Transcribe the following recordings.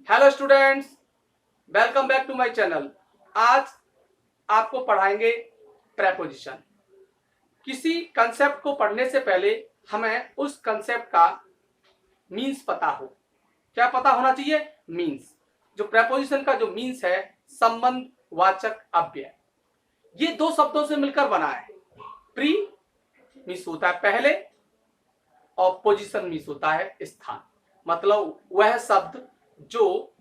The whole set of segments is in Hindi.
Hello students, welcome back to my channel. आज आपको पढ़ाएंगे प्रेपोजिशन। किसी कंसेप्ट को पढ़ने से पहले हमें उस कंसेप्ट का मीन्स पता हो। क्या पता होना चाहिए? मीन्स। जो प्रेपोजिशन का जो मीन्स है, संबंध वाचक अव्यय, ये दो शब्दों से मिलकर बना है। प्री मीन्स होता है पहले और पोजीशन मीन्स होता है स्थान। मतलब वह शब्द जो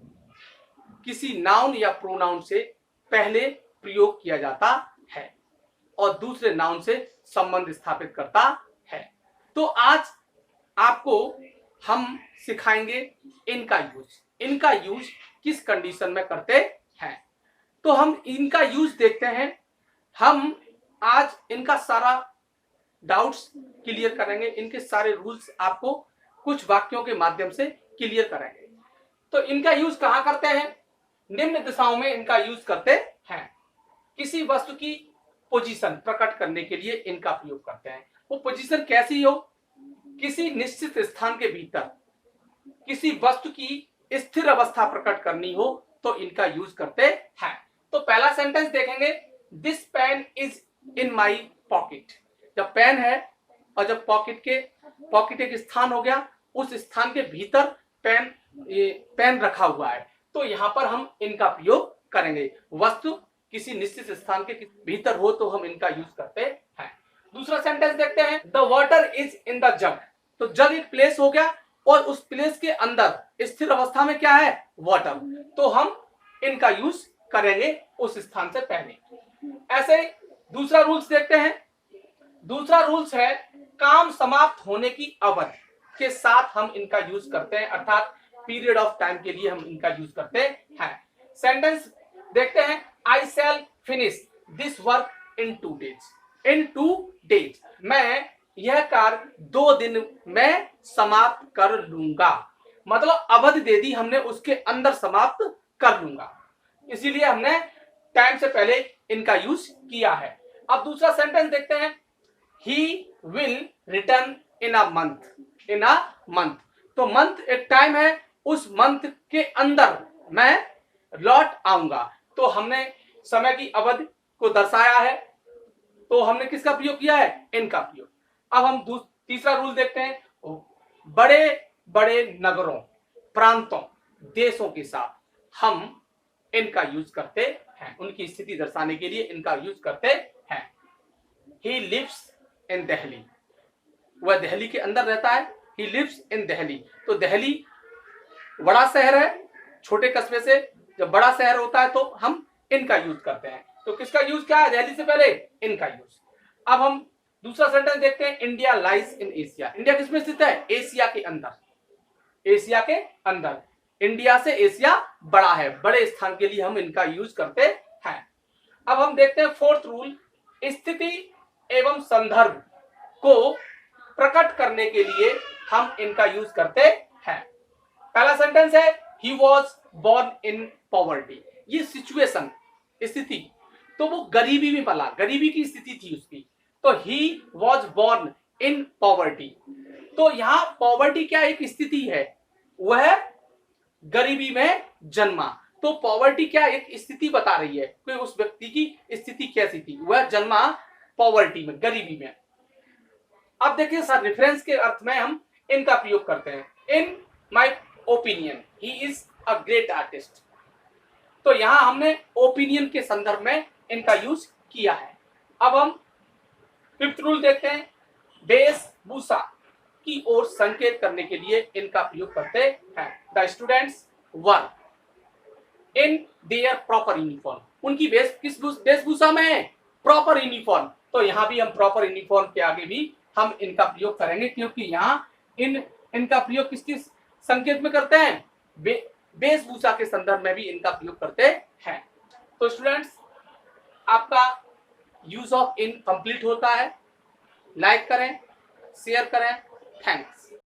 किसी नाउन या प्रोनाउन से पहले प्रयोग किया जाता है और दूसरे नाउन से संबंध स्थापित करता है। तो आज आपको हम सिखाएंगे इनका यूज। इनका यूज किस कंडीशन में करते हैं, तो हम इनका यूज देखते हैं। हम आज इनका सारा डाउट्स क्लियर करेंगे, इनके सारे रूल्स आपको कुछ वाक्यों के माध्यम से क्लियर करेंगे। तो इनका यूज कहां करते हैं? निम्न दिशाओं में इनका यूज करते हैं। किसी वस्तु की पोजीशन प्रकट करने के लिए इनका प्रयोग करते हैं। वो पोजीशन कैसी हो? किसी निश्चित स्थान के भीतर किसी वस्तु की स्थिर अवस्था प्रकट करनी हो तो इनका यूज करते हैं। तो पहला सेंटेंस देखेंगे, this pen is in my pocket. जब पेन है और जब पॉकेट एक स्थान हो गया, उस स्थान के भीतर पेन रखा हुआ है, तो यहां पर हम इनका प्रयोग करेंगे। वस्तु किसी निश्चित स्थान के भीतर हो तो हम इनका यूज करते हैं। दूसरा सेंटेंस देखते हैं, the water is in the जग। तो जग एक प्लेस हो गया और उस प्लेस के अंदर स्थिर अवस्था में क्या है? वाटर। तो हम इनका यूज करेंगे उस स्थान से पहले। ऐसे दूसरा रूल्स देखते हैं। दूसरा रूल्स है, काम समाप्त होने की अवधि के साथ हम इनका यूज करते हैं, अर्थात पीरियड ऑफ टाइम के लिए हम इनका यूज करते हैं। सेंटेंस देखते हैं, I shall finish this work in 2 days। In 2 days, मैं यह कार्य 2 दिन में समाप्त कर लूंगा। मतलब अवधि दे दी हमने, उसके अंदर समाप्त कर लूंगा, इसीलिए हमने टाइम से पहले इनका यूज किया है। अब दूसरा सेंटेंस देखते हैं, he will return in a month. In a month, तो मंथ एक टाइम है, उस मंथ के अंदर मैं लौट आऊंगा। तो हमने समय की अवधि को दर्शाया है, तो हमने किसका प्रयोग किया है? इनका प्रयोग। अब हम तीसरा रूल देखते हैं, बड़े बड़े नगरों, प्रांतों, देशों के साथ हम इनका यूज करते हैं, उनकी स्थिति दर्शाने के लिए इनका यूज करते हैं। ही लिव्स इन दिल्ली, वह दिल्ली के अंदर रहता है। ही लिव्स इन दिल्ली, तो दिल्ली बड़ा शहर है, छोटे कस्बे से जब बड़ा शहर होता है तो हम इनका यूज करते हैं। तो किसका यूज क्या है? दिल्ली से पहले इनका यूज। अब हम दूसरा सेंटेंस देखते हैं, India lies in Asia. India किसमें स्थित है? एशिया के अंदर। एशिया के अंदर, इंडिया से एशिया बड़ा है, बड़े स्थान के लिए हम इनका यूज करते हैं। अब हम देखते हैं फोर्थ रूल, स्थिति एवं संदर्भ को प्रकट करने के लिए हम इनका यूज करते हैं। पहला सेंटेंस है, he was born in poverty. ये सिचुएशन, स्थिति, तो वो गरीबी में पला, गरीबी की स्थिति थी उसकी, तो he was born in poverty. तो यहां पॉवर्टी क्या एक स्थिति है, वह गरीबी में जन्मा। तो पॉवर्टी क्या एक स्थिति बता रही है कि उस व्यक्ति की स्थिति कैसी थी, वह जन्मा पॉवर्टी में, गरीबी में। अब देखिए सर, रेफरेंस के अर्थ में हम इनका प्रयोग करते हैं। In my opinion he is a great artist. तो यहां हमने ओपिनियन के संदर्भ में इनका यूज किया है। अब हम फिफ्थ रूल देखते हैं, वेशभूषा की ओर संकेत करने के लिए इनका प्रयोग करते हैं। The students were in their proper uniform. उनकी किस वेशभूषा में है? Proper uniform. तो यहां भी हम प्रॉपर यूनिफॉर्म के आगे भी हम इनका प्रयोग करेंगे, क्योंकि यहाँ इनका प्रयोग किसके संकेत में करते हैं? वेशभूषा के संदर्भ में भी इनका प्रयोग करते हैं। तो स्टूडेंट्स, आपका यूज ऑफ इन कंप्लीट होता है। लाइक करें, शेयर करें। थैंक्स।